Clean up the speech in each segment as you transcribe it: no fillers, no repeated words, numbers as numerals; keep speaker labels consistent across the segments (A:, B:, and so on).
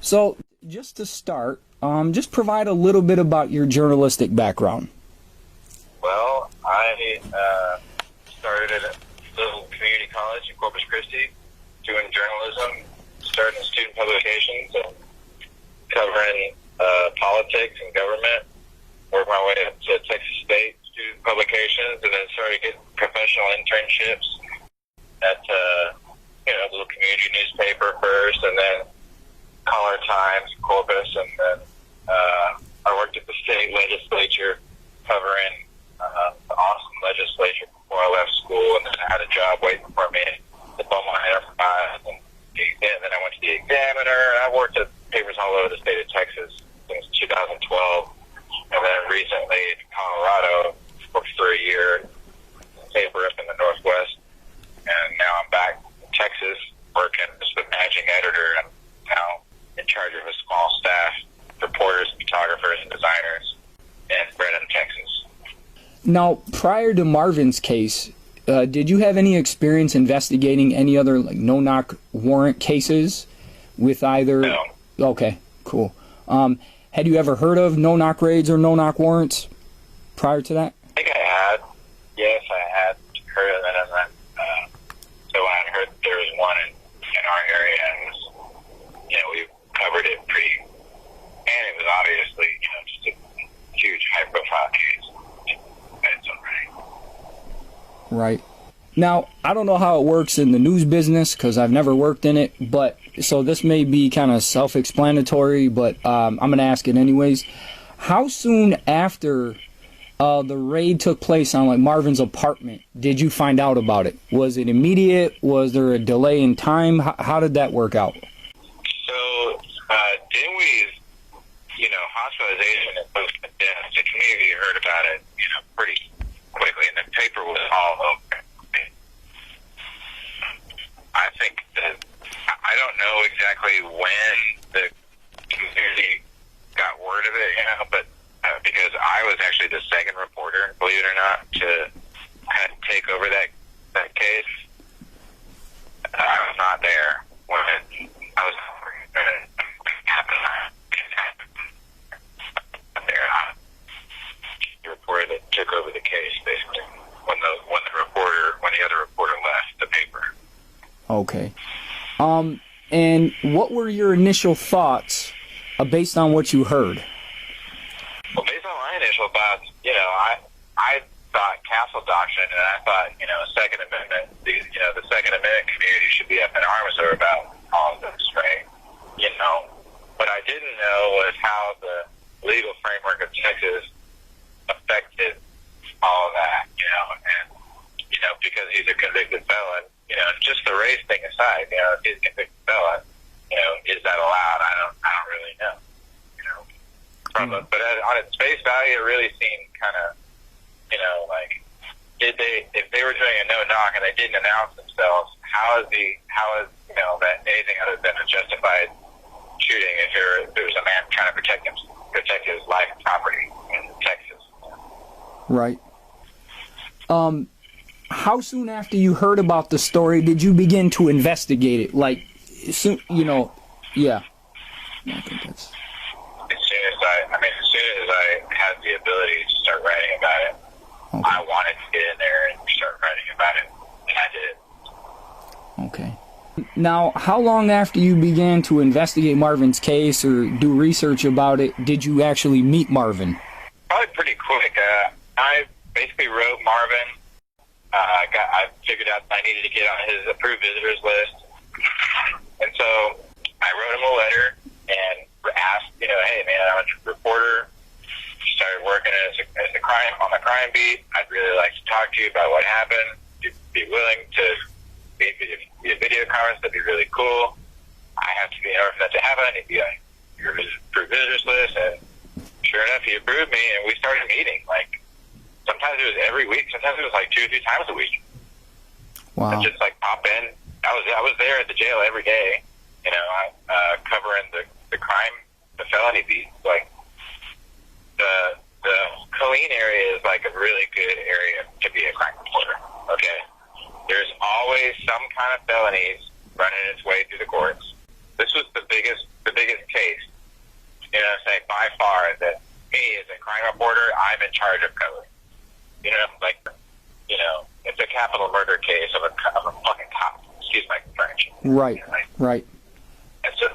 A: So, just to start, just provide a little bit about your journalistic background.
B: Well, I started at a little community college in Corpus Christi, doing journalism, starting student publications, and covering politics and government. Worked my way up to Texas State student publications, and then started getting professional internships at a little community newspaper first, and then Caller Times, Corpus, and then I worked at the state legislature covering the awesome legislature before I left school, and then I had a job waiting for me at Beaumont Enterprise, and then I went to the Examiner, and I worked at papers all over the state of Texas since 2012, and then recently in Colorado, worked for a year, paper up in the Northwest, and now I'm back in Texas working as the managing editor, and now in charge of a small staff, reporters, photographers, and designers in Brenham, Texas.
A: Now, prior to Marvin's case, did you have any experience investigating any other no-knock warrant cases with either?
B: No.
A: Okay, cool. Had you ever heard of no-knock raids or no-knock warrants prior to that?
B: I think I had. Yes, I had heard of it. So when I heard there was one in our area, and we covered it pretty, and it was obviously, just a huge high-profile case. It's all right.
A: Right. Now, I don't know how it works in the news business because I've never worked in it, but so this may be kind of self-explanatory, but I'm going to ask it anyways. How soon after the raid took place on Marvin's apartment did you find out about it? Was it immediate? Was there a delay in time? How did that work out?
B: So, Dinwiddie's, hospitalization and post-death, the community heard about it, pretty quickly, and the paper was all over. I think that I don't know exactly when the community got word of it, but because I was actually the second reporter, believe it or not, to kind of take over that case. I was not there when I was there. The reporter that took over the case, basically, when the other reporter left the paper.
A: Okay. And what were your initial thoughts based on what you heard?
B: Well, based on my initial thoughts, I thought castle doctrine, and I thought, Second Amendment, the Second Amendment community should be up in arms about all of this, right? What I didn't know was how the legal framework of Texas affected all of that, and, because he's a convicted felon, just the race thing aside, if he's a convicted felon, is that allowed? I don't really know, but on its face value, it really seemed kind of, if they were doing a no-knock and they didn't announce themselves, how is that anything other than a justified shooting if there was a man trying to protect his life and property in Texas?
A: Right. How soon after you heard about the story did you begin to investigate it? Yeah. I think that's...
B: As soon as I had the ability to start writing about it, okay. I wanted to get in there and start writing about it, and I did.
A: Okay. Now, how long after you began to investigate Marvin's case or do research about it did you actually meet Marvin?
B: Probably pretty quick. I basically wrote Marvin. I figured out I needed to get on his approved visitors list, and so I wrote him a letter and asked, hey man, I'm a reporter. Started working as a crime on the crime beat. I'd really like to talk to you about what happened. You'd be willing to be a video conference. That'd be really cool. I have to be, in order for that to happen, I need to be on your approved visitors list. And sure enough, he approved me, and we started meeting. Sometimes it was every week. Sometimes it was 2 or 3 times a week.
A: Wow.
B: I'd just pop in. I was there at the jail every day. Covering the crime, the felony beat. The Killeen area is a really good area to be a crime reporter. Okay, there's always some kind of felonies running its way through the courts. This was the biggest case You know, say by far that me as a crime reporter, I'm in charge of covering. You know, like, you know, it's a capital murder case of a fucking cop. Excuse my French.
A: Right.
B: You know, like,
A: right.
B: And so,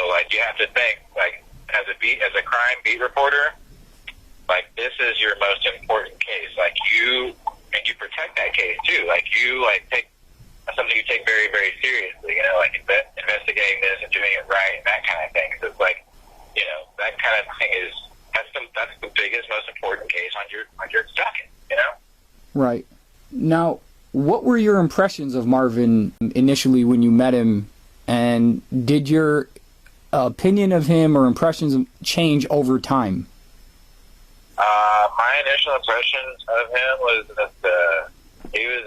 B: like, you have to think, like, as a crime beat reporter, like, this is your most important case. Like, you protect that case too. Like, you take that's something you take very, very seriously. You know, like investigating this and doing it right and that kind of thing. So it's like, you know, that kind of thing that's the biggest, most important case on your docket. You know.
A: Right. Now, what were your impressions of Marvin initially when you met him, and did your opinion of him or impressions change over time?
B: My initial impressions of him was that he was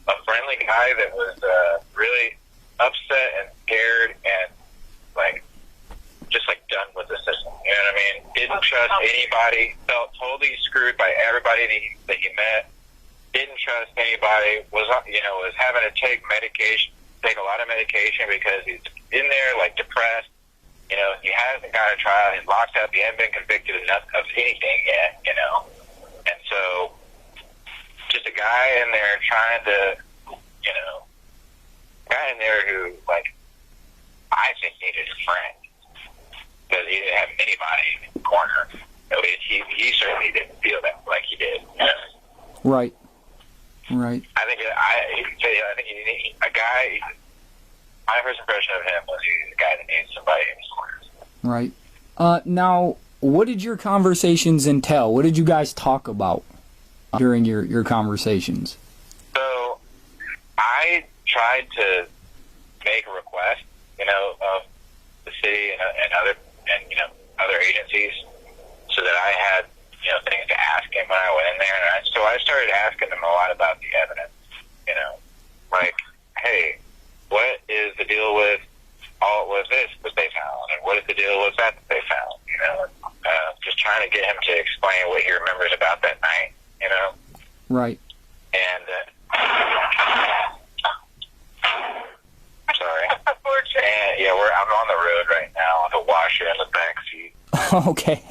B: a friendly guy that was really upset and scared and just done with the system. You know what I mean? Didn't trust anybody. Felt totally screwed by everybody that he met. Didn't trust anybody. Was having to take a lot of medication because he's in there depressed. You know, he hasn't got a trial. He's locked up. He hasn't been convicted of anything yet, you know. And so, just a guy in there trying to, you know, who, I think needed a friend. Because he didn't have anybody in the corner. At least he certainly didn't feel that like he did. You know?
A: Right. Right.
B: I think you need a guy. My first impression of him was he's a guy that needs somebody in his corners.
A: Right. Now, what did your conversations entail? What did you guys talk about during your conversations?
B: So, I tried to make a request, you know, of the city and other agencies, so that I had, you know, things to ask him when I went in there. And so I started asking him a lot about the evidence. You know, like, hey, what is the deal with this that they found, and what is the deal with that they found? You know, just trying to get him to explain what he remembers about that night. You know,
A: right.
B: And sorry. And yeah, I'm on the road right now with a washer in the back seat.
A: Okay.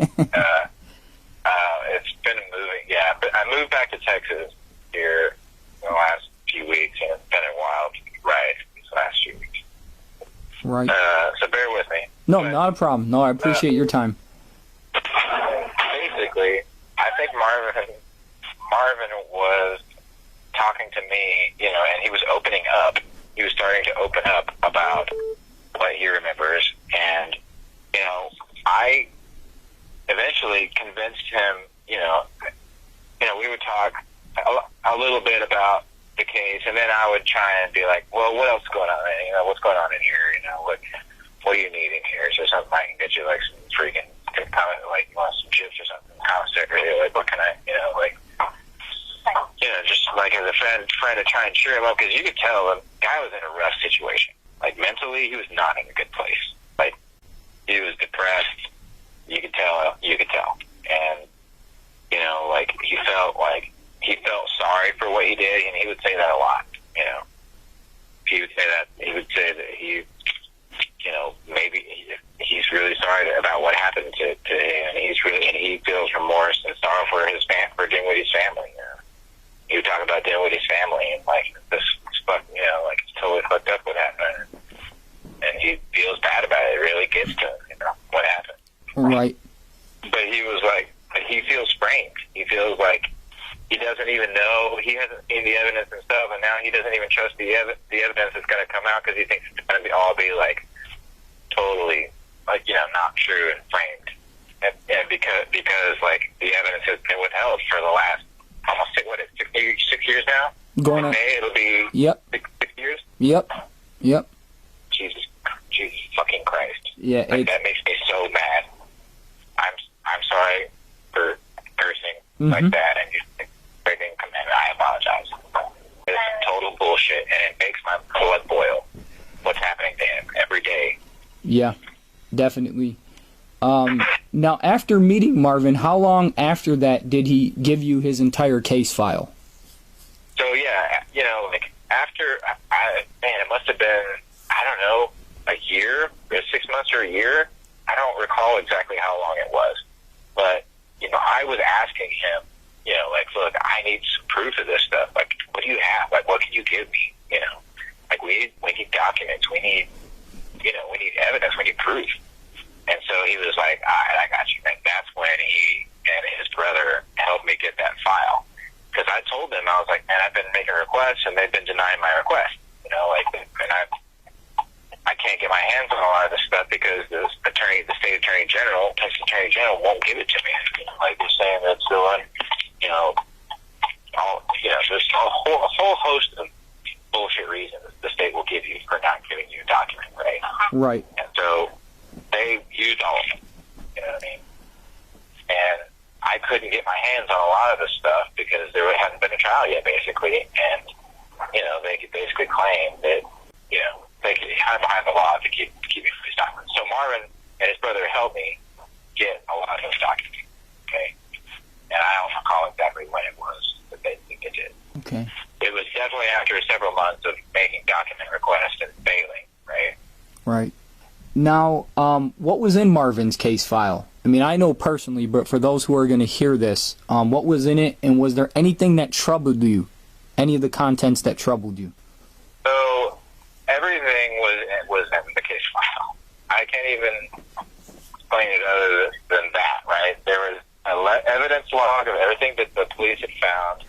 B: It's been moving. Yeah, but I moved back to Texas here in the last few weeks, and it's been a wild ride these last few weeks.
A: Right.
B: So bear with me.
A: No, not a problem. No, I appreciate your time.
B: Basically, I think Marvin was talking to me, you know, and he was opening up. He was starting to open up about what he remembers, and, you know, I eventually convinced him, you know, we would talk a little bit about the case, and then I would try and be like, well, what else is going on? You know, what's going on in here? You know, what do you need in here? Is there something I can get you, like some freaking, you want some chips or something? How sick are you? Like, what can I, you know, just like as a friend to try and cheer him up, because you could tell the guy was in a rough situation. Like, mentally, he was not in a good place. Like, he was depressed. You could tell. And, you know, he felt sorry for what he did, and he would say that a lot, you know. He would say that he, you know, maybe he's really sorry about what happened to him, and he feels remorse and sorrow for Dinwiddie's family, you know. He would talk about Dinwiddie's family, and, this fuck, you know, it's totally fucked up what happened. And he feels bad about it. It really gets to him, you know, what happened.
A: Right.
B: But he was he feels framed. He feels like he doesn't even know, he hasn't seen the evidence himself, and now he doesn't even trust the evidence that's going to come out, because he thinks it's going to all be totally you know, not true and framed. And because the evidence has been withheld for the last almost 6 years now.
A: Going on.
B: May it'll be
A: Yep.
B: 6 years.
A: Yep.
B: Jesus fucking Christ.
A: Yeah.
B: That makes me so mad. I'm sorry for cursing like that, and just breaking commandment. I apologize. It's total bullshit, and it makes my blood boil. What's happening to him every day?
A: Yeah, definitely. Now, after meeting Marvin, how long after that did he give you his entire case file?
B: So, yeah, you know, after, it must have been, I don't know, a year, or 6 months or a year. I don't recall exactly
A: Right.
B: And so they used all of them. You know what I mean? And I couldn't get my hands on a lot of this stuff because there hadn't been a trial yet, basically. And, you know, they could basically claim that, you know, they could hide behind the law to keep me from these documents. So Marvin and his brother helped me get a lot of those documents. Okay. And I don't recall exactly when it was that they did.
A: Okay.
B: It was definitely after several months of making document requests and failing, right?
A: Right. Now, what was in Marvin's case file? I mean, I know personally, but for those who are going to hear this, what was in it, and was there anything that troubled you? Any of the contents that troubled you?
B: So, everything was in the case file. I can't even explain it other than that, right? There was an evidence log of everything that the police had found,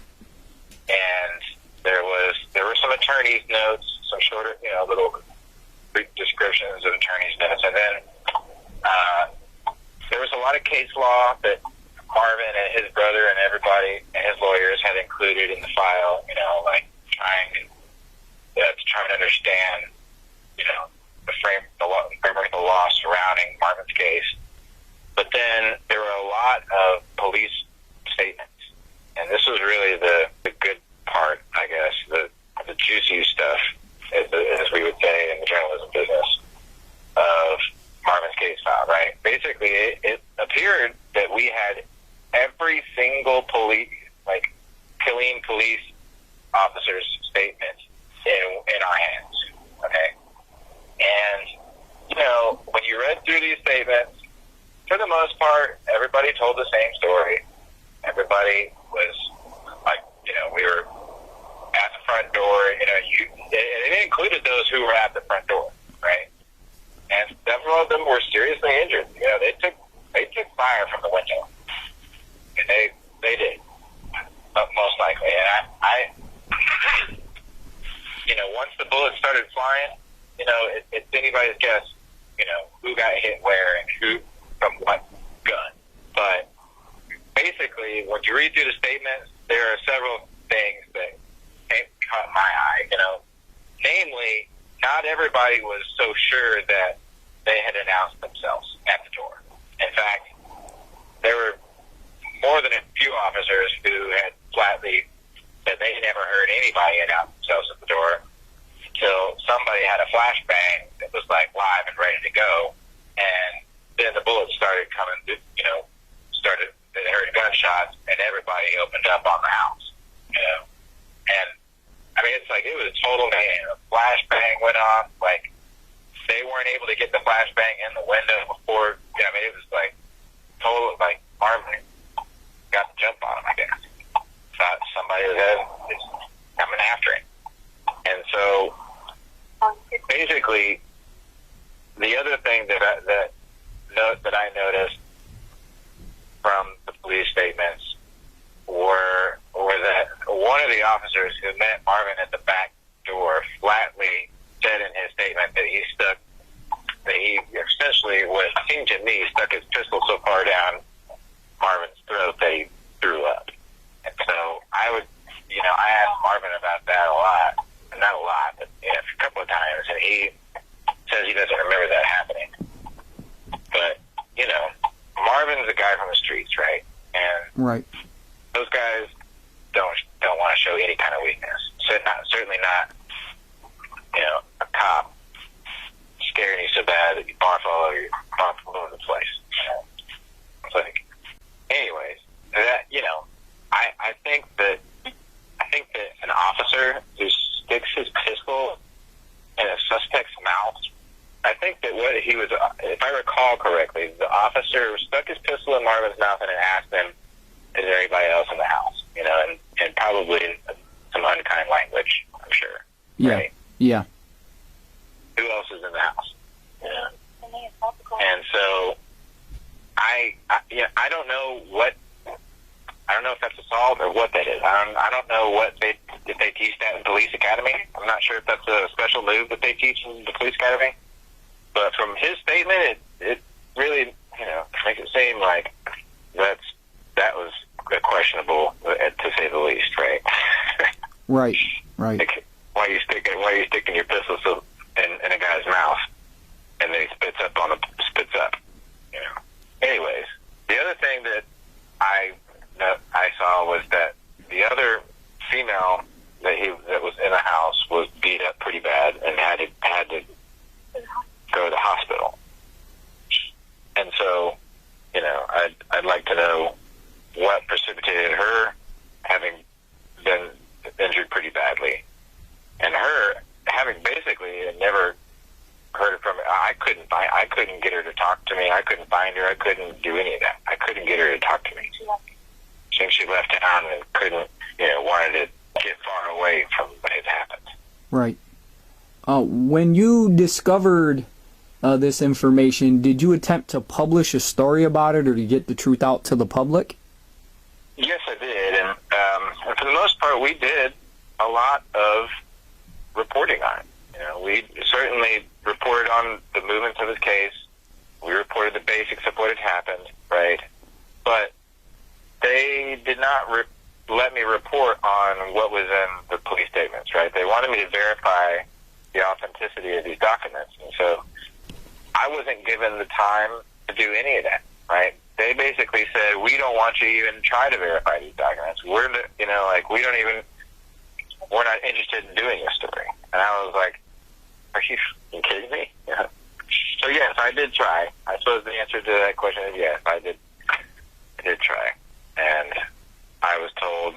B: and there were some attorney's notes, some shorter, you know, little brief descriptions of attorney's notes, and then there was a lot of case law that Marvin and his brother and everybody and his lawyers had included in the file, you know, like trying to understand, you know, the framework of the law surrounding Marvin's case. But then there were a lot of police statements, and this was really the good part, I guess, the juicy stuff, as we would say in the journalism business, of Marvin's case file, right? Basically, it appeared that we had every single Killeen police officer's statement in our hands, okay? And, you know, when you read through these statements, for the most part, everybody told the same story. Everybody was like, you know, we were at the front door, you know, it included those who were at the front door, right? And several of them were seriously injured. You know, they took fire from the window. And they did, most likely. And I you know, once the bullets started flying, you know, it's anybody's guess, you know, who got hit where and who from what gun. But basically, when you read through the statements, there are several things that caught my eye, you know. Namely, not everybody was so sure that they had announced themselves at the door. In fact, there were more than a few officers who had flatly said they never heard anybody announce themselves at the door until somebody had a flashbang that was like live and ready to go, and then the bullets started coming, you know, they heard gunshots, and everybody opened up on the house, you know. And I mean, it's like it was a total mayhem. A flashbang went off. Like, they weren't able to get the flashbang in the window before. You know, I mean, it was like total. Like, Marvin got the jump on him, I guess. Thought somebody was coming after him. And so, basically, the other thing that I noticed from the police statements were that one of the officers who met Marvin at the back door flatly said in his statement that he essentially, what it seemed to me, stuck his pistol so far down Marvin's throat that he threw up. And so I asked Marvin about that a lot. Not a lot, but a couple of times, and he says he doesn't remember that happening. But, you know, Marvin's a guy from the streets, right? And
A: right.
B: Those guys don't want to show any kind of weakness. So certainly not, you know, a cop scaring you so bad that you barf all over the place. You know? It's like, anyways, that, you know, I think that an officer who sticks his pistol in a suspect's mouth, I think that what he was, if I recall correctly, the officer stuck his pistol in Marvin's mouth and asked him, is there anybody else in the house? You know, and probably in some unkind language, I'm sure.
A: Yeah.
B: Right?
A: Yeah.
B: Who else is in the house? Yeah. And so, I don't know if that's assault or what that is. I don't know if they teach that in police academy. I'm not sure if that's a special move that they teach in the police academy. But from his statement, it really, you know, makes it seem like that was questionable, to say the least, right?
A: Right. Right.
B: Like, why are you sticking your pistol in a guy's mouth? And spits up. You know. Anyways, the other thing that I saw was that the other female that was in the house was beat up pretty bad and had to go to the hospital. And so, you know, I'd like to know what precipitated her having been injured pretty badly, and her having basically never heard from her. I couldn't get her to talk to me. I couldn't find her. I couldn't do any of that. I couldn't get her to talk to me. I think she left town and couldn't, you know, wanted to get far away from what had happened.
A: Right. When you discovered this information, did you attempt to publish a story about it or to get the truth out to the public?
B: Yes, I did, and for the most part, we did a lot of reporting on it. You know, we certainly reported on the movements of his case. We reported the basics of what had happened, right? But they did not let me report on what was in the police statements, right? They wanted me to verify the authenticity of these documents, and so I wasn't given the time to do any of that, right? They basically said, we don't want you to even try to verify these documents. We're not interested in doing this story. And I was like, are you kidding me? Yeah. So yes, I did try. I suppose the answer to that question is yes, I did try. And I was told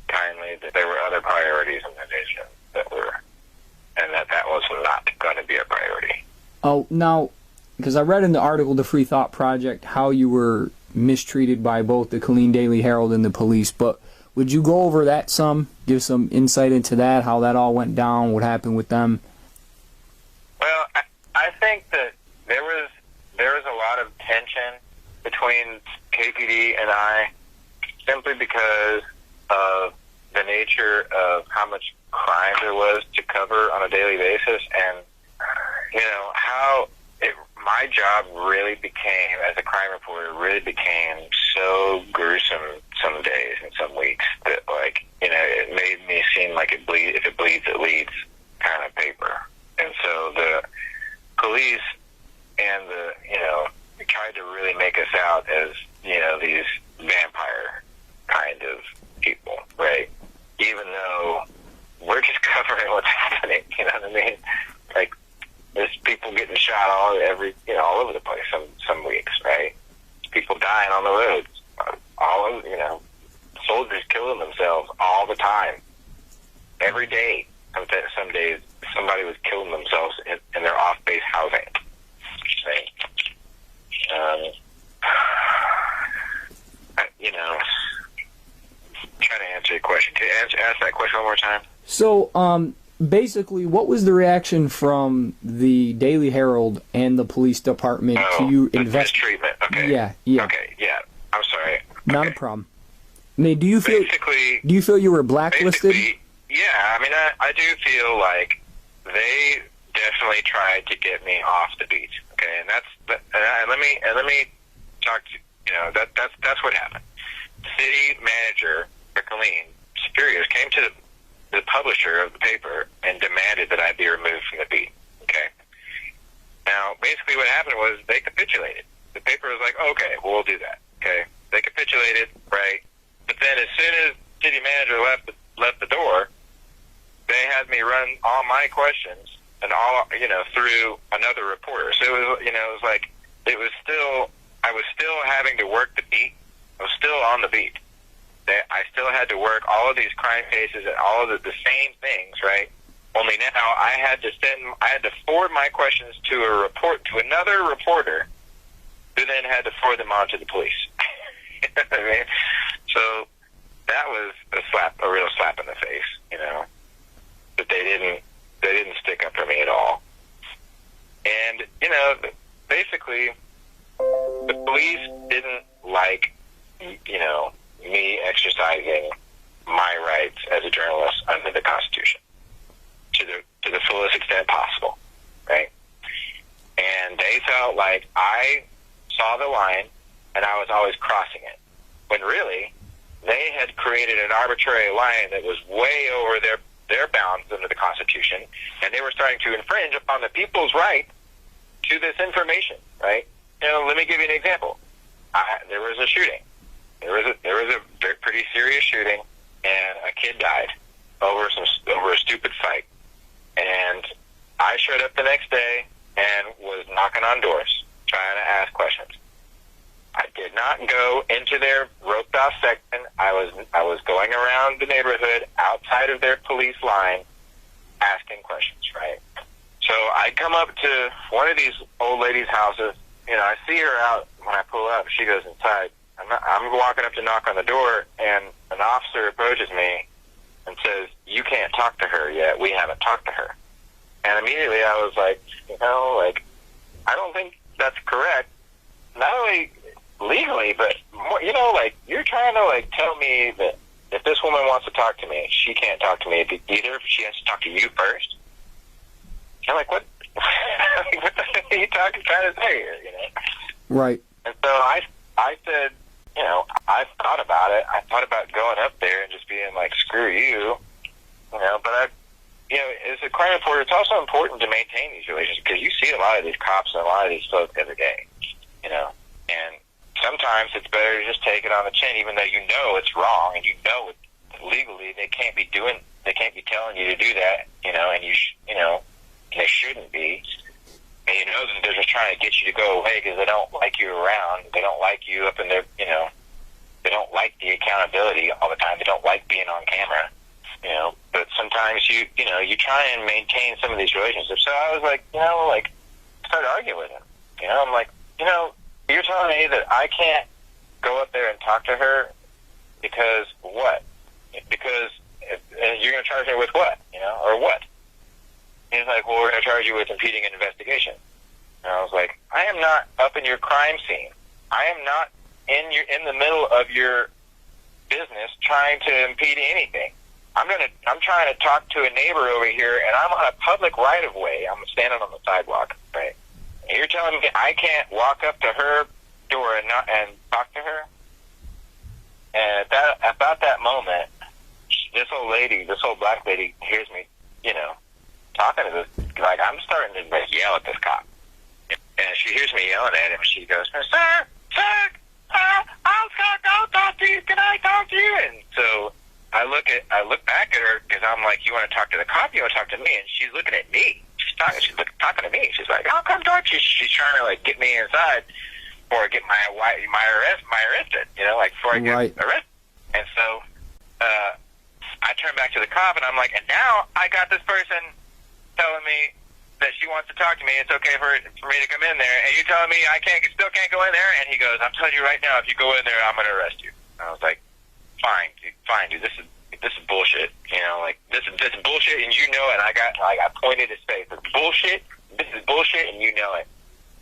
B: kindly that there were other priorities in the nation and that was not going to be a priority.
A: Oh, now, because I read in the article, The Free Thought Project, how you were mistreated by both the Killeen Daily Herald and the police, but would you go over that some? Give some insight into that, how that all went down, what happened with them?
B: Well, I think that there was a lot of tension between KPD and I, simply because of the nature of how much crime there was to cover on a daily basis, and you know how my job really became, as a crime reporter, really became so gruesome some days and some weeks that, like, you know, it made me seem like if it bleeds, it leads kind of paper. And so the police and tried to really make us out as, you know, these vampire kind of people, right? Even though we're just covering what's happening, you know what I mean? Like, there's people getting shot all over the place some weeks, right? People dying on the roads, all over, you know, soldiers killing themselves all the time, every day. Some days somebody was killing themselves in their off-base housing, right? You know, trying to answer your question. Can you ask that question one more time?
A: So, basically, what was the reaction from the Daily Herald and the police department to you
B: mistreatment? Okay.
A: Yeah.
B: Okay, yeah. I'm sorry.
A: Not a problem. I mean, do you feel you were blacklisted?
B: Yeah. I mean, I do feel like they definitely tried to get me off the beat. Okay, and let me talk to you know that's what happened. City manager for Killeen superiors came to the publisher of the paper and demanded that I be removed from the beat. Okay. Now, basically what happened was they capitulated. The paper was like, okay, well, we'll do that. Okay. They capitulated, right? But then as soon as city manager left the door, they had me run all my questions and all, you know, through another reporter. So it was, you know, it was like, I was still having to work the beat. I was still on the beat. I still had to work all of these crime cases and all of the same things, right? Only now I had to forward my questions to another reporter, who then had to forward them on to the police. You know what I mean? So that was a real slap in the face, you know, that they didn't stick up for me at all. And, you know, basically the police didn't like, you know, me exercising my rights as a journalist under the Constitution to the fullest extent possible, right? And they felt like I saw the line and I was always crossing it, when really they had created an arbitrary line that was way over their bounds under the Constitution, and they were starting to infringe upon the people's right to this information, right? Let me give you an example. There was a shooting. There was a pretty serious shooting, and a kid died over a stupid fight. And I showed up the next day and was knocking on doors, trying to ask questions. I did not go into their roped off section. I was going around the neighborhood outside of their police line, asking questions, right? So I come up to one of these old ladies' houses. I see her out when I pull up. She goes inside. I'm walking up to knock on the door, and an officer approaches me and says, "You can't talk to her yet. We haven't talked to her." And immediately I was like, I don't think that's correct. Not only legally, but more, you're trying to tell me that if this woman wants to talk to me, she can't talk to me either. She has to talk to you first. I'm like, what? What the heck are you trying to say here?
A: Right.
B: And so I said, I thought about it. I thought about going up there and just being like, screw you, But as a crime reporter, it's also important to maintain these relationships because you see a lot of these cops and a lot of these folks every day, And sometimes it's better to just take it on the chin, even though it's wrong and legally they can't be telling you to do that, and they shouldn't be. And that they're just trying to get you to go away because they don't like you around. They don't like you up in their, they don't like the accountability all the time. They don't like being on camera, But sometimes you try and maintain some of these relationships. So I was like, started arguing with him. I'm like, you're telling me that I can't go up there and talk to her because what? Because you're going to charge me with what? Or what? He's like, well, we're going to charge you with impeding an investigation. And I was like, I am not up in your crime scene. I am not in the middle of your business trying to impede anything. I'm trying to talk to a neighbor over here, and I'm on a public right of way. I'm standing on the sidewalk, right? And you're telling me I can't walk up to her door and talk to her? And about that moment, this old black lady hears me, talking to this, I'm starting to yell at this cop. And she hears me yelling at him, and she goes, Sir, I'll talk to you. Can I talk to you? And so I look back at her because I'm like, you want to talk to the cop? You want to talk to me? And she's looking at me. She's talking to me. She's like, I'll come talk to you. She's trying to get me inside before I get my arrested. Before I get arrested. And so I turn back to the cop, and I'm like, and now I got this person telling me that she wants to talk to me. It's okay for me to come in there, and you're telling me I still can't go in there? And he goes, I'm telling you right now, if you go in there, I'm going to arrest you. And I was like, fine, dude. This is bullshit. This is bullshit, and you know it. And I pointed his face. It's bullshit. This is bullshit, and you know it.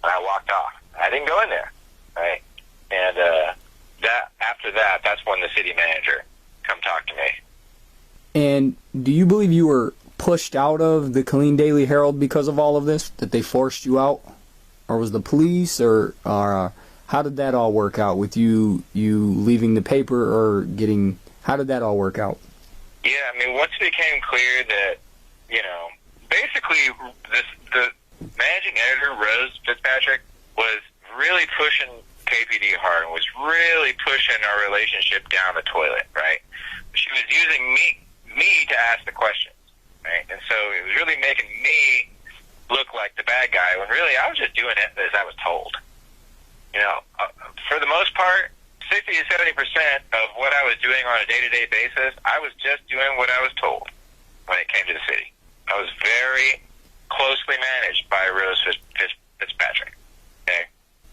B: And I walked off. I didn't go in there, right? And after that's when the city manager come talk to me. And
A: do you believe you were pushed out of the Killeen Daily Herald because of all of this? That they forced you out? Or was the police? Or how did that all work out with you leaving the paper or getting... How did that all work out?
B: Yeah, once it became clear that, basically the managing editor, Rose Fitzpatrick, was really pushing KPD hard and was really pushing our relationship down the toilet, right? She was using me to ask the questions, right? And so it was really making me look like the bad guy when really I was just doing it as I was told. For the most part, 60 to 70% of what I was doing on a day-to-day basis, I was just doing what I was told when it came to the city. I was very closely managed by Rose Fitzpatrick. Okay,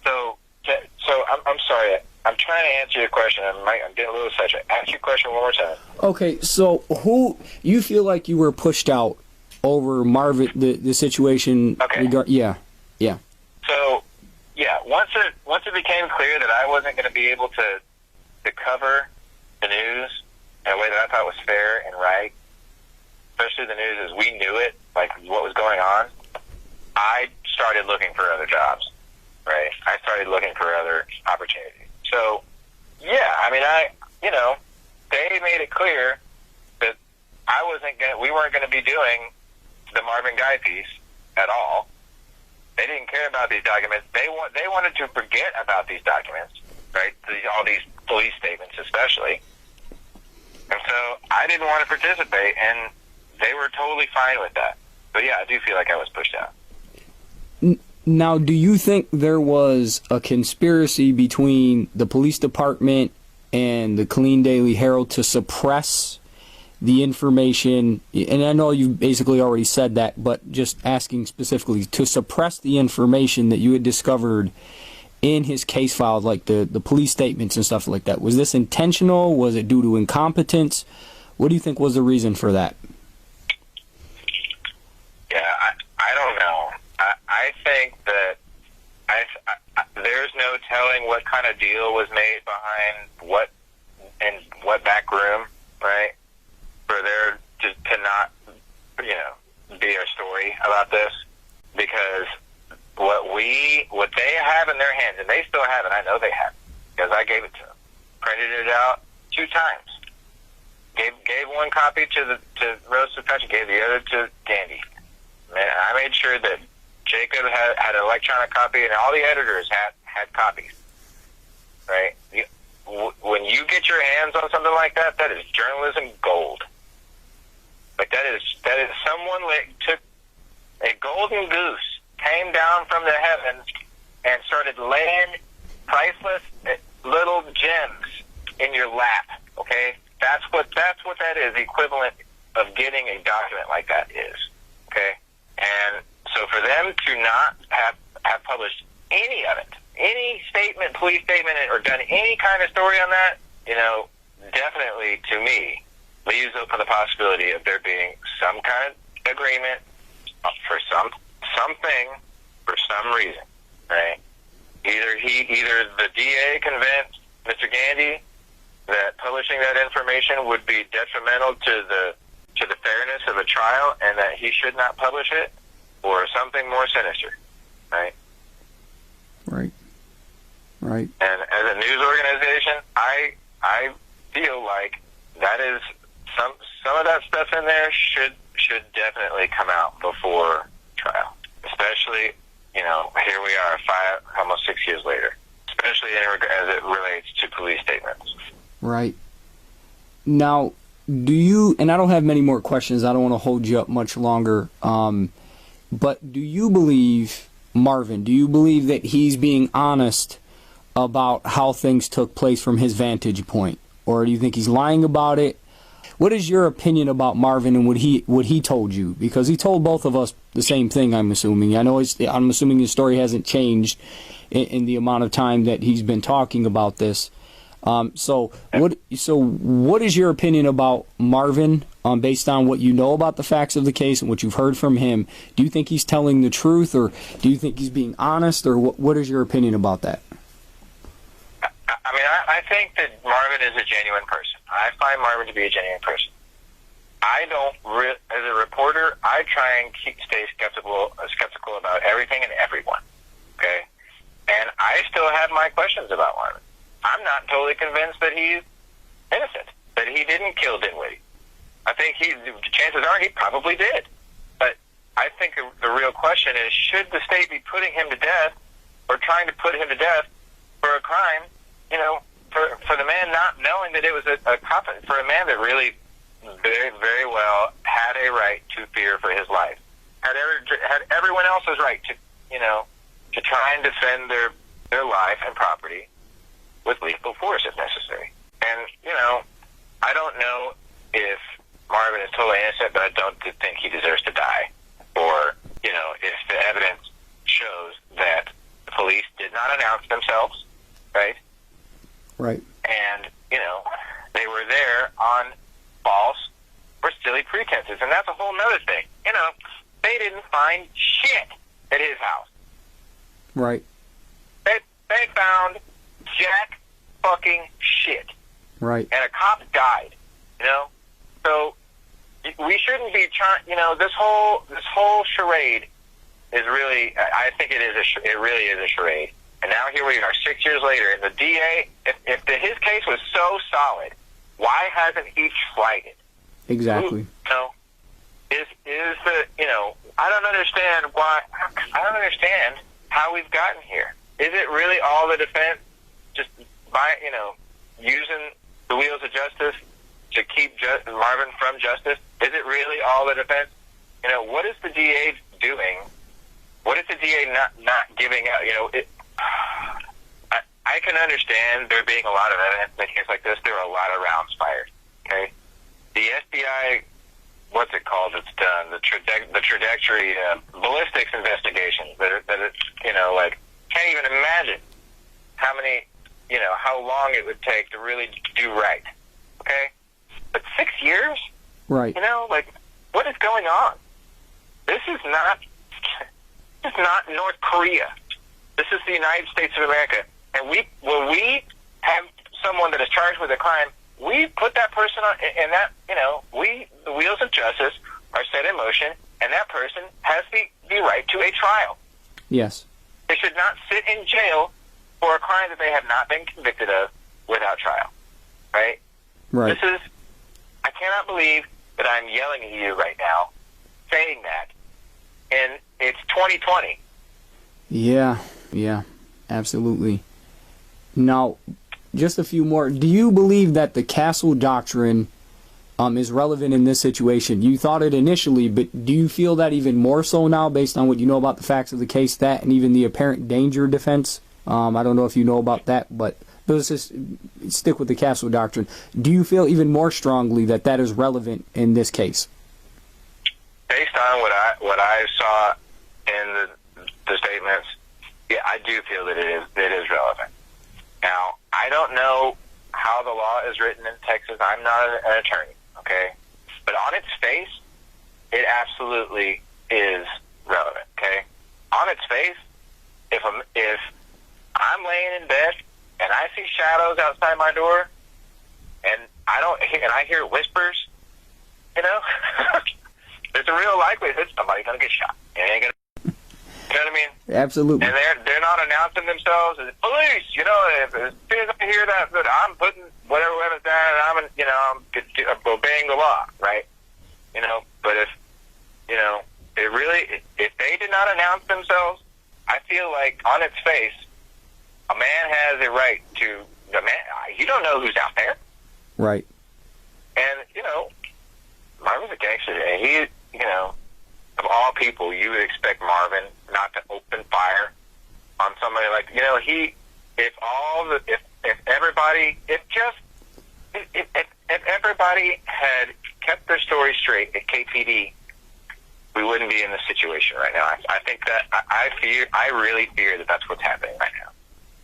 B: so I'm sorry. I'm trying to answer your question. I'm getting a little sidetracked. Ask your question one more time.
A: Okay, so who you feel like you were pushed out over Marvin, the situation?
B: Okay.
A: Yeah.
B: So, yeah, once it became clear that I wasn't going to be able to cover the news in a way that I thought was fair and right, especially the news as we knew it, like what was going on, I started looking for other jobs, right? I started looking for other opportunities. So, yeah, they made it clear that we weren't going to be doing the Marvin Guy piece at all. They didn't care about these documents. They wanted to forget about these documents, right? All these police statements especially. And so I didn't want to participate, and they were totally fine with that. But yeah, I do feel like I was pushed out.
A: Now, do you think there was a conspiracy between the police department and the Killeen Daily Herald to suppress the information? And I know you've basically already said that, but just asking specifically, to suppress the information that you had discovered in his case files, like the police statements and stuff like that. Was this intentional? Was it due to incompetence? What do you think was the reason for that?
B: Yeah, I don't know. I think that there's no telling what kind of deal was made behind what back room, right? For there to not, be a story about this, because what they have in their hands, and they still have it, I know they have it, because I gave it to them, printed it out 2 times, gave one copy to Rose Patrick, gave the other to Dandy. And I made sure that Jacob had an electronic copy, and all the editors had copies. Right? When you get your hands on something like that, that is journalism gold. Like that is someone took a golden goose, came down from the heavens, and started laying priceless little gems in your lap. Okay, that's what that is. The equivalent of getting a document like that is. Okay. And so for them to not have published any of it, any statement, police statement, or done any kind of story on that, definitely to me leaves open the possibility of there being some kind of agreement for something for some reason, right? Either the DA convinced Mr. Gandy that publishing that information would be detrimental to the fairness of a trial, and that he should not publish it, or something more sinister, right?
A: Right.
B: And as a news organization, I feel like that is some of that stuff in there should definitely come out before trial, especially here we are almost 6 years later, especially as it relates to police statements. Right.
A: Now, do you, and I don't have many more questions, I don't want to hold you up much longer, but do you believe, Marvin, that he's being honest about how things took place from his vantage point? Or do you think he's lying about it? What is your opinion about Marvin and what he told you? Because he told both of us the same thing, I'm assuming. I'm assuming his story hasn't changed in the amount of time that he's been talking about this. So what is your opinion about Marvin, based on what you know about the facts of the case and what you've heard from him? Do you think he's telling the truth, or do you think he's being honest, or what is your opinion about that?
B: I mean, I think that Marvin is a genuine person. I find Marvin to be a genuine person. I don't, as a reporter, I try and stay skeptical about everything and everyone. Okay, and I still have my questions about Marvin. I'm not totally convinced that he's innocent, that he didn't kill Dinwiddie. I think chances are he probably did. But I think the real question is, should the state be putting him to death, or trying to put him to death for a crime, for the man not knowing that it was a cop, for a man that really very, very well had a right to fear for his life, had everyone else's right to try and defend their life and property with lethal force if necessary. And, I don't know if Marvin is totally innocent, but I don't think he deserves to die. Or, if the evidence shows that the police did not announce themselves, right?
A: Right.
B: And, they were there on false or silly pretenses. And that's a whole nother thing. They didn't find shit at his house.
A: Right.
B: They found jack fucking shit.
A: Right.
B: And a cop died. So we shouldn't be trying. This whole charade is really. I think it really is a charade. And now here we are, 6 years later, and the DA. If his case was so solid, why hasn't he tried it?
A: Exactly.
B: Is the I don't understand why. I don't understand how we've gotten here. Is it really all the defense just by, using the wheels of justice to keep Marvin from justice? Is it really all the defense? What is the DA doing? What is the DA not giving out? I can understand there being a lot of evidence in a case like this. There are a lot of rounds fired. Okay, the FBI, what's it called? It's done the trajectory ballistics investigations. Can't even imagine how many, how long it would take to really do right. Okay, but 6 years,
A: right?
B: What is going on? This is not North Korea. This is the United States of America. And when we have someone that is charged with a crime, we put that person on, and that, the wheels of justice are set in motion, and that person has the right to a trial.
A: Yes.
B: They should not sit in jail for a crime that they have not been convicted of without trial. Right?
A: Right.
B: I cannot believe that I'm yelling at you right now, saying that, and it's 2020.
A: Yeah, absolutely. Now, just a few more. Do you believe that the Castle Doctrine is relevant in this situation? You thought it initially, but do you feel that even more so now based on what you know about the facts of the case, that and even the apparent danger defense? I don't know if you know about that, but let's just stick with the Castle Doctrine. Do you feel even more strongly that that is relevant in this case?
B: Based on what I saw in the statements, yeah, I do feel that it is relevant. Now, I don't know how the law is written in Texas. I'm not an attorney, okay? But on its face, it absolutely is relevant, okay? On its face, if I'm laying in bed and I see shadows outside my door and I hear whispers, there's a real likelihood somebody's going to get shot. It ain't going to. You know what I mean?
A: Absolutely.
B: And they're not announcing themselves as police. As soon as I hear that I'm putting whatever weapons down and I'm obeying the law, right? But if they did not announce themselves, I feel like on its face, a man has a right to you don't know who's out there,
A: right?
B: And Marvin's a gangster, and he of all people, you would expect Marvin not to open fire on somebody like, if everybody had kept their story straight at KPD, we wouldn't be in this situation right now. I think that I really fear that that's what's happening right now.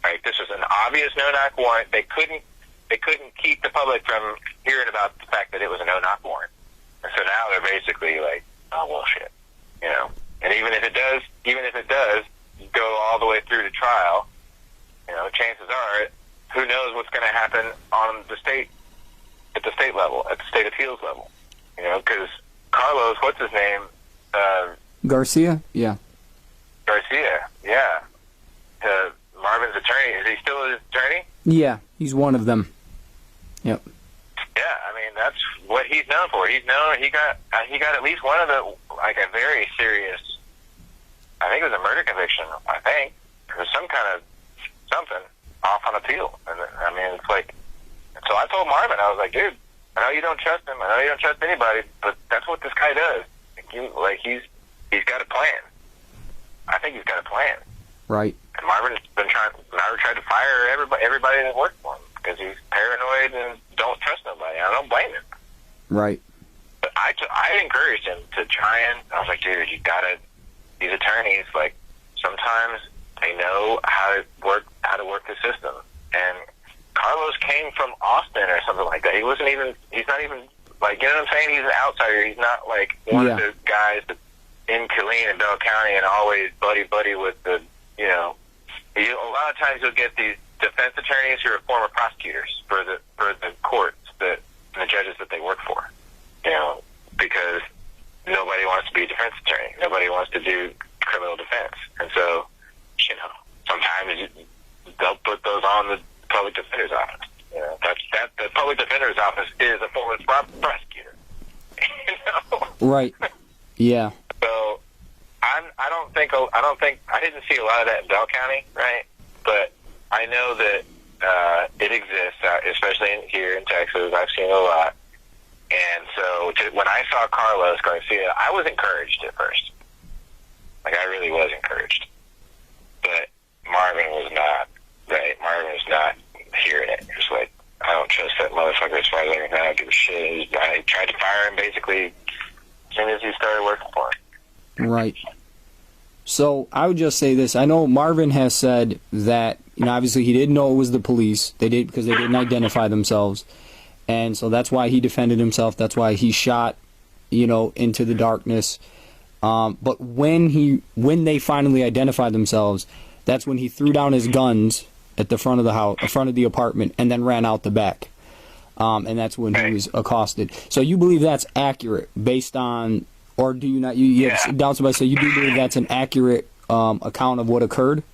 B: Right? This was an obvious no-knock warrant. They couldn't keep the public from hearing about the fact that it was a no-knock warrant. And so now they're basically like, oh, well, shit. And even if it does go all the way through to trial, chances are, who knows what's going to happen on at the state level, at the state appeals level. Because Carlos, what's his name?
A: Garcia? Yeah.
B: Garcia, yeah. Marvin's attorney, is he still his attorney?
A: Yeah, he's one of them. Yep.
B: Yeah, I mean, that's what he's known for. He got at least one of the, a very serious, I think it was a murder conviction, it was some kind of something off on appeal. And I mean, it's like, so I told Marvin, I was like, dude, I know you don't trust him, I know you don't trust anybody, but that's what this guy does. He's got a plan. I think he's got a plan.
A: Right.
B: And Marvin tried to fire everybody that worked for him because he's paranoid and don't trust nobody. I don't blame him.
A: Right.
B: But I encouraged him to try and, I was like, dude, you gotta, these attorneys, sometimes they know how to work the system. And Carlos came from Austin or something like that. He's not even, you know what I'm saying? He's an outsider. He's not one of the guys that's in Killeen and Bell County and always buddy with the, a lot of times you'll get these defense attorneys who are former prosecutors for the courts and the judges that they work for, because nobody wants to be a defense attorney. Nobody wants to do criminal defense. And so, sometimes they'll put those on the public defender's office. The public defender's office is a former prosecutor.
A: Right. Yeah.
B: So, I didn't see a lot of that in Bell County, right? But I know that it exists, especially here in Texas. I've seen it a lot. And so when I saw Carlos Garcia, I was encouraged at first. Like, I really was encouraged. But Marvin was not, right? Marvin was not hearing it. He was like, I don't trust that motherfucker as far as everything. I don't give a shit. I tried to fire him basically as soon as he started working for him.
A: Right. So I would just say this. I know Marvin has said that, obviously he didn't know it was the police. They did because they didn't identify themselves. And so that's why he defended himself. That's why he shot, into the darkness. But when they finally identified themselves, that's when he threw down his guns at the front of the house, in front of the apartment, and then ran out the back. And that's when he was accosted. So you believe that's accurate based on, or do you not? You have doubts about it, so you do believe that's an accurate account of what occurred?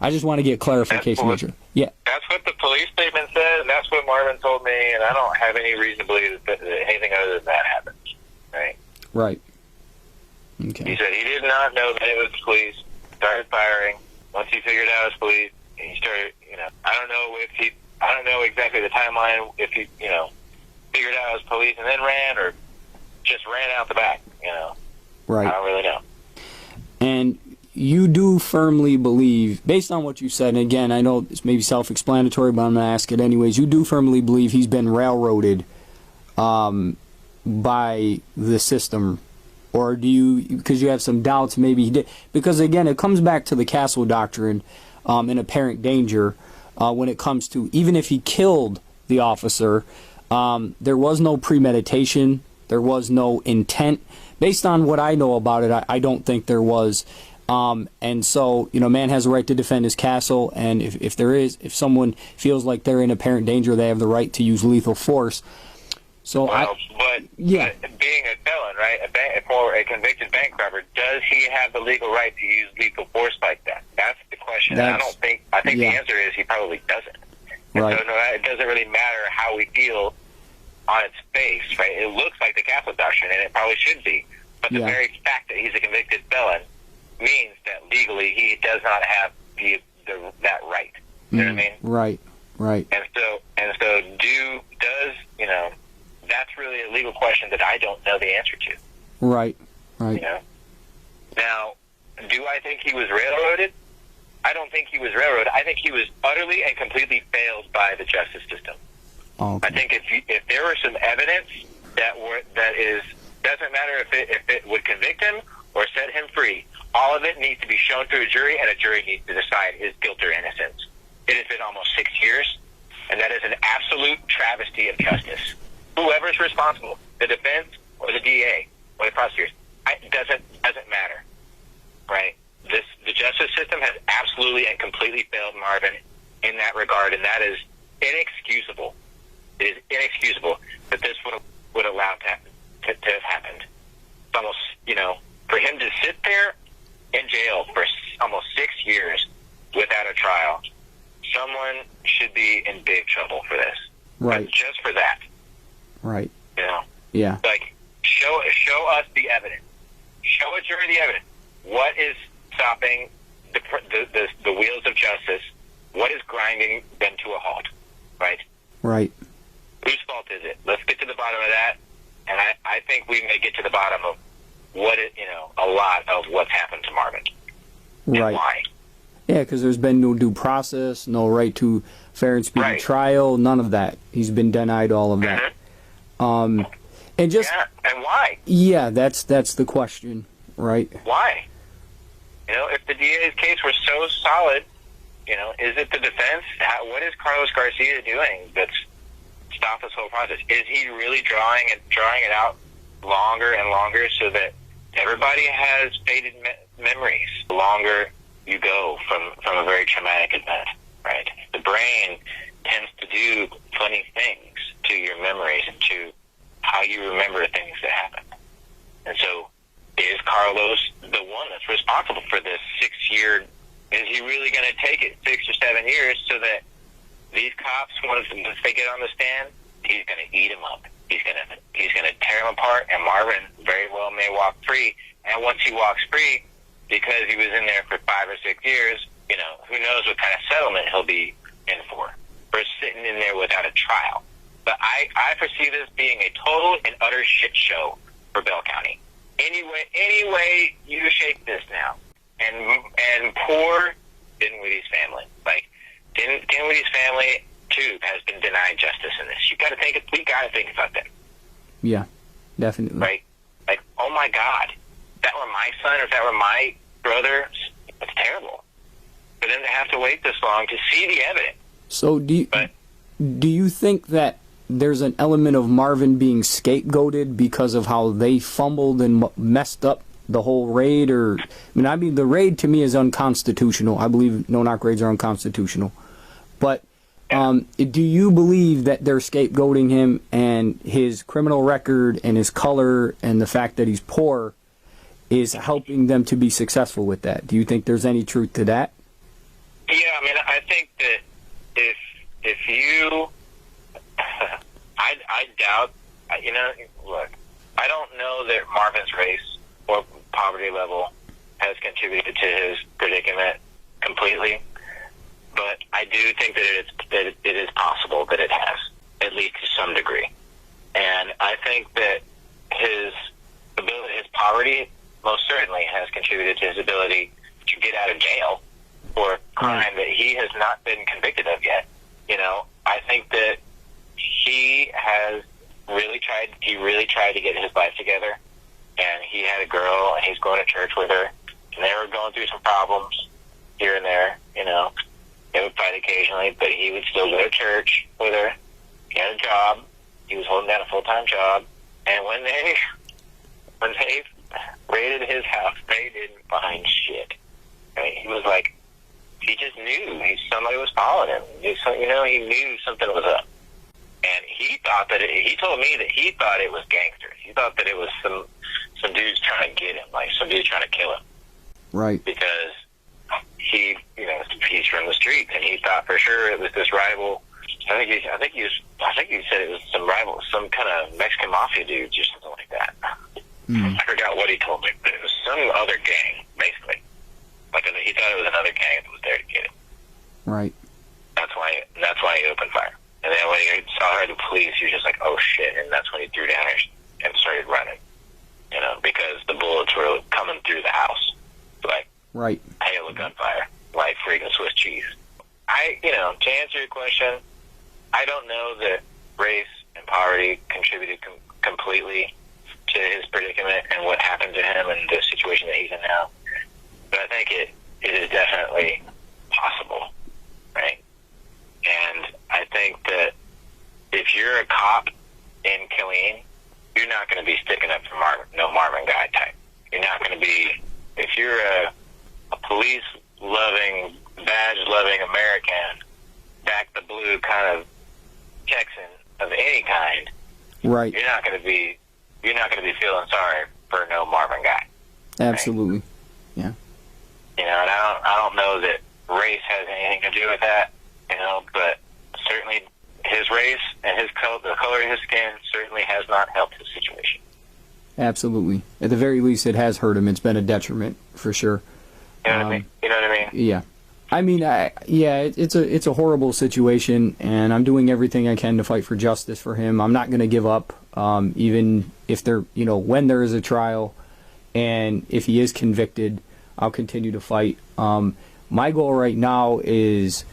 A: I just want to get clarification. Yeah.
B: That's what the police statement said, and that's what Marvin told me, and I don't have any reason to believe that anything other than that happened. Right?
A: Right. Okay.
B: He said he did not know that it was the police. Started firing. Once he figured out it was police, he started, I don't know exactly the timeline, if he, figured out it was police and then ran, or just ran out the back,
A: Right.
B: I don't really know.
A: And you do firmly believe, based on what you said, and again, I know it's maybe self-explanatory, but I'm going to ask it anyways, you do firmly believe he's been railroaded by the system, or do you, because you have some doubts, maybe he did, because again, it comes back to the Castle Doctrine in apparent danger when it comes to, even if he killed the officer, there was no premeditation, there was no intent. Based on what I know about it, I don't think there was. And so, man has a right to defend his castle, and if someone feels like they're in apparent danger, they have the right to use lethal force. So
B: but being a felon, right, for a convicted bank robber, does he have the legal right to use lethal force like that? That's the question. I think the answer is he probably doesn't. And
A: right.
B: So it doesn't really matter how we feel on its face, right? It looks like the Catholic doctrine, and it probably should be. But the very fact that he's a convicted felon means that legally he does not have that right. You know what I mean?
A: Right.
B: And so that's really a legal question that I don't know the answer to.
A: Right.
B: Now, do I think he was railroaded? I don't think he was railroaded. I think he was utterly and completely failed by the justice system.
A: Okay.
B: I think if there were some evidence doesn't matter if it would convict him or set him free. All of it needs to be shown to a jury, and a jury needs to decide his guilt or innocence. It has been almost 6 years, and that is an absolute travesty of justice. Whoever's responsible, the defense or the DA or the prosecutors, it doesn't matter, right? The justice system has absolutely and completely failed Marvin in that regard, and that is inexcusable. It is inexcusable that this would allow to have happened. It's almost, for him to sit there in jail for almost 6 years without a trial, someone should be in big trouble for this.
A: Right.
B: But just for that.
A: Right.
B: Yeah. Like, show us the evidence. Show a jury the evidence. What is stopping the wheels of justice? What is grinding them to a halt? Right?
A: Right.
B: Whose fault is it? Let's get to the bottom of that. And I think we may get to the bottom of a lot of what's happened to Marvin.
A: Right.
B: And why.
A: Yeah, because there's been no due process, no right to fair and speedy trial, none of that. He's been denied all of that.
B: Mm-hmm.
A: And
B: why?
A: Yeah, that's the question, right?
B: Why? If the DA's case was so solid, is it the defense? What is Carlos Garcia doing that's stopped this whole process? Is he really drawing it out longer and longer so that everybody has faded memories? The longer you go from a very traumatic event, right? The brain tends to do funny things to your memories and to how you remember things that happen. And so, is Carlos the one that's responsible for this 6 year? Is he really going to take it 6 or 7 years so that these cops, once they get on the stand, he's going to eat them up. He's going to tear them apart, and Marvin very well may walk free. And once he walks free, because he was in there for 5 or 6 years, you know, who knows what kind of settlement he'll be in for sitting in there without a trial. But I foresee this being a total and utter shit show for Bell County. Any way you shake this now, and poor Dinwiddie's family, like Dinwiddie's family too, has been denied justice in this. We got to think about that.
A: Yeah, definitely.
B: Right? Like, oh my God, if that were my son or if that were my brother, it's terrible for them to have to wait this long to see the evidence.
A: So do you think that there's an element of Marvin being scapegoated because of how they fumbled and messed up the whole raid? Or I mean, the raid to me is unconstitutional. I believe no-knock raids are unconstitutional. But do you believe that they're scapegoating him and his criminal record and his color and the fact that he's poor is helping them to be successful with that? Do you think there's any truth to that?
B: Yeah, I mean, I think that if you, I doubt, you know, look, I don't know that Marvin's race or poverty level has contributed to his predicament completely, but I do think that it is possible that it has, at least to some degree. And I think that his poverty most certainly has contributed to his ability to get out of jail for a crime that he has not been convicted of yet. You know, I think that he really tried to get his life together, and he had a girl, and he's going to church with her, and they were going through some problems here and there, you know. They would fight occasionally, but he would still go to church with her. He had a job. He was holding down a full-time job, and when they raided his house, they didn't find shit. I mean, he was like, he just knew somebody was following him. You know, he knew something was up. And he thought that he told me that he thought it was gangsters. He thought that it was some dudes trying to get him, like some dudes trying to kill him.
A: Right.
B: Because he's from the streets, and he thought for sure it was this rival. I think he said it was some kind of Mexican mafia dudes or something like that. I forgot what he told me, but it was some other gang, basically. Like, he thought it was another gang that was there to get him.
A: Right.
B: That's why he opened fire. And then when he saw her, the police, he was just like, oh shit, and that's when he threw down and started running. You know, because the bullets were coming through the house. Like,
A: right.
B: Hail of gunfire, like freaking Swiss cheese. To answer your question, I don't know that race and poverty contributed completely to his predicament and what happened to him and the situation that he's in now. But I think it is definitely possible, right? And I think that if you're a cop in Killeen, you're not going to be sticking up for Marvin guy type. You're not going to be, if you're a police-loving, badge-loving American, back the blue kind of Texan of any kind,
A: right?
B: You're not going to be feeling sorry for no Marvin guy.
A: Absolutely, right? Yeah.
B: You know, and I don't know that race has anything to do with that, you know, but certainly his race and the color of his skin certainly has not helped his situation.
A: Absolutely. At the very least, it has hurt him. It's been a detriment, for sure.
B: You know what I mean? You know what I mean?
A: Yeah. I mean, it's a horrible situation, and I'm doing everything I can to fight for justice for him. I'm not going to give up, even if when there is a trial, and if he is convicted, I'll continue to fight. My goal right now is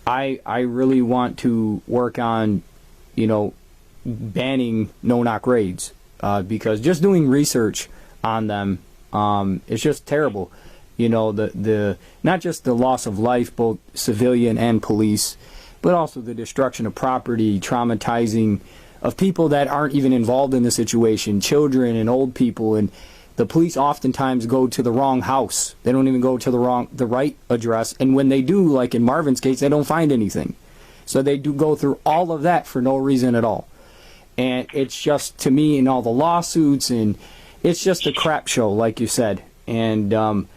A: I really want to work on, banning no-knock raids, because just doing research on them, it's just terrible. The not just the loss of life, both civilian and police, but also the destruction of property, traumatizing of people that aren't even involved in the situation, children and old people. And the police oftentimes go to the wrong house. They don't even go to the right address. And when they do, like in Marvin's case, they don't find anything. So they do go through all of that for no reason at all. And it's just, to me, in all the lawsuits, and it's just a crap show, like you said. And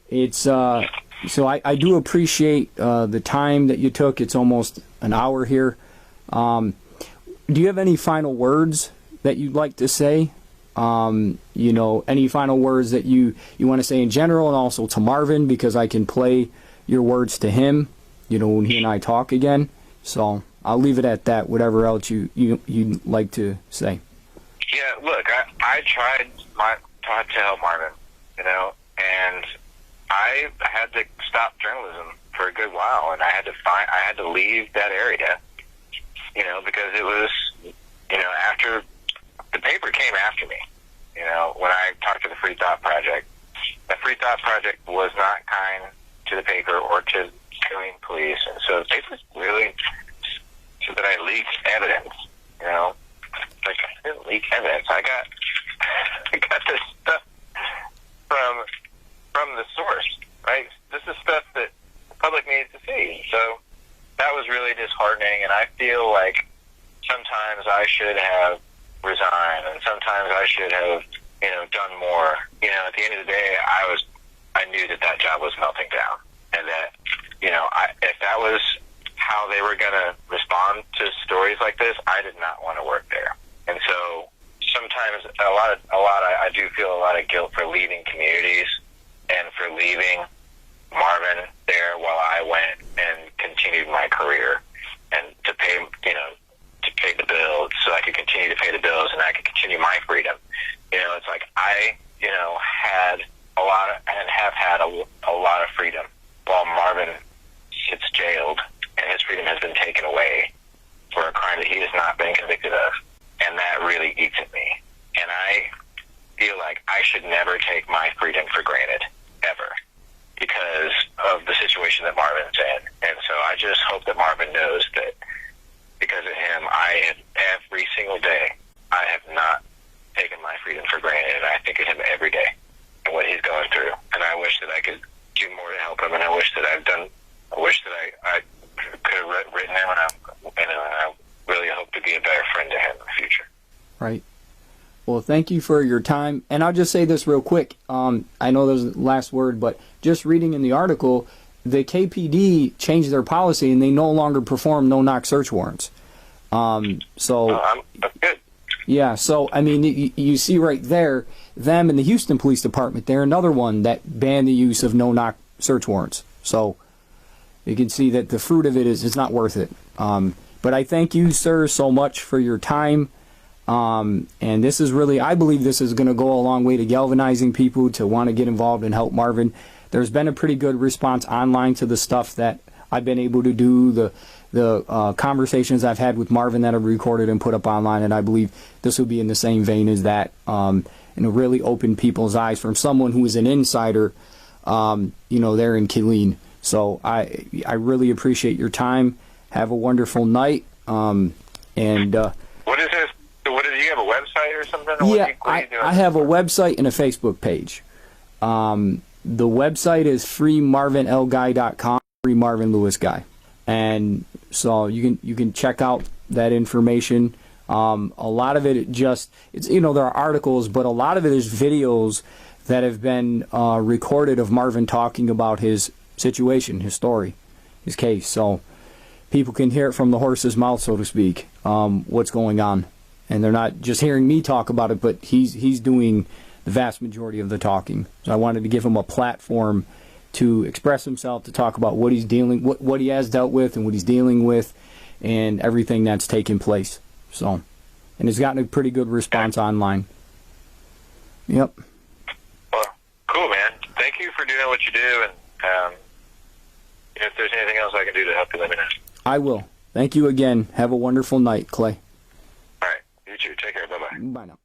A: it's so I do appreciate the time that you took. It's almost an hour here. Do you have any final words that you'd like to say? You know, any final words that you want to say in general, and also to Marvin, because I can play your words to him, you know, when he and I talk again. So I'll leave it at that. Whatever else you'd like to say.
B: Yeah, look, I tried to help Marvin, you know, and I had to stop journalism for a good while, and I had to leave that area, you know, because it was, you know, after the paper came after me, you know, when I talked to the Free Thought Project. The Free Thought Project was not kind to the paper or to Killeen Police, and so the paper really said that I leaked evidence, you know. Like, I didn't leak evidence. I got this stuff from the source, right? This is stuff that the public needs to see. So that was really disheartening, and I feel like sometimes I should have resigned, and sometimes I should have, you know, done more. You know, at the end of the day, I knew that job was melting down, and that, you know, if that was how they were going to respond to stories like this, I did not want to work there. And so sometimes I do feel a lot of guilt for leaving communities and for leaving Marvin there while I went and continued my career, and to pay, you know, to pay the bills, so I could continue to pay the bills and I could continue my freedom. You know, it's like I, you know, had a lot of, and have had a lot of freedom while Marvin sits jailed, and his freedom has been taken away for a crime that he has not been convicted of. And that really eats at me. And I feel like I should never take my freedom for granted, ever, because of the situation that Marvin's in. And so I just hope that Marvin knows that because of him, every single day, I have not taken my freedom for granted. And I think of him every day and what he's going through. And I wish that I could do more to help him. And I wish that I could have written him, and I really hope to be a better friend to him in the future.
A: Right. Well, thank you for your time. And I'll just say this real quick. I know that was the last word, but just reading in the article, the KPD changed their policy and they no longer perform no-knock search warrants. That's good. Yeah, so, I mean, you see right there, them and the Houston Police Department, they're another one that banned the use of no-knock search warrants. So you can see that the fruit of it is it's not worth it. But I thank you, sir, so much for your time. And this is really, I believe this is going to go a long way to galvanizing people to want to get involved and help Marvin. There's been a pretty good response online to the stuff that I've been able to do, the conversations I've had with Marvin that I've recorded and put up online, and I believe this will be in the same vein as that, and really open people's eyes from someone who is an insider, you know, there in Killeen. So I really appreciate your time. Have a wonderful night. And
B: what is this? Do you have a website or something? Or
A: yeah, I have a website and a Facebook page. The website is freemarvinlguy.com, Free Marvin Lewis Guy, and so you can check out that information. A lot of it's you know, there are articles, but a lot of it is videos that have been recorded of Marvin talking about his situation, his story, his case, so people can hear it from the horse's mouth, so to speak, what's going on. And they're not just hearing me talk about it, but he's doing the vast majority of the talking. So I wanted to give him a platform to express himself, to talk about what he's dealing, what he has dealt with, and what he's dealing with, and everything that's taken place. So, and it's gotten a pretty good response online. Yep.
B: Well, cool, man. Thank you for doing what you do, and if there's anything else I can do to help you, let me know.
A: I will. Thank you again. Have a wonderful night, Clay.
B: All right. You too. Take care. Bye-bye.
A: Bye now.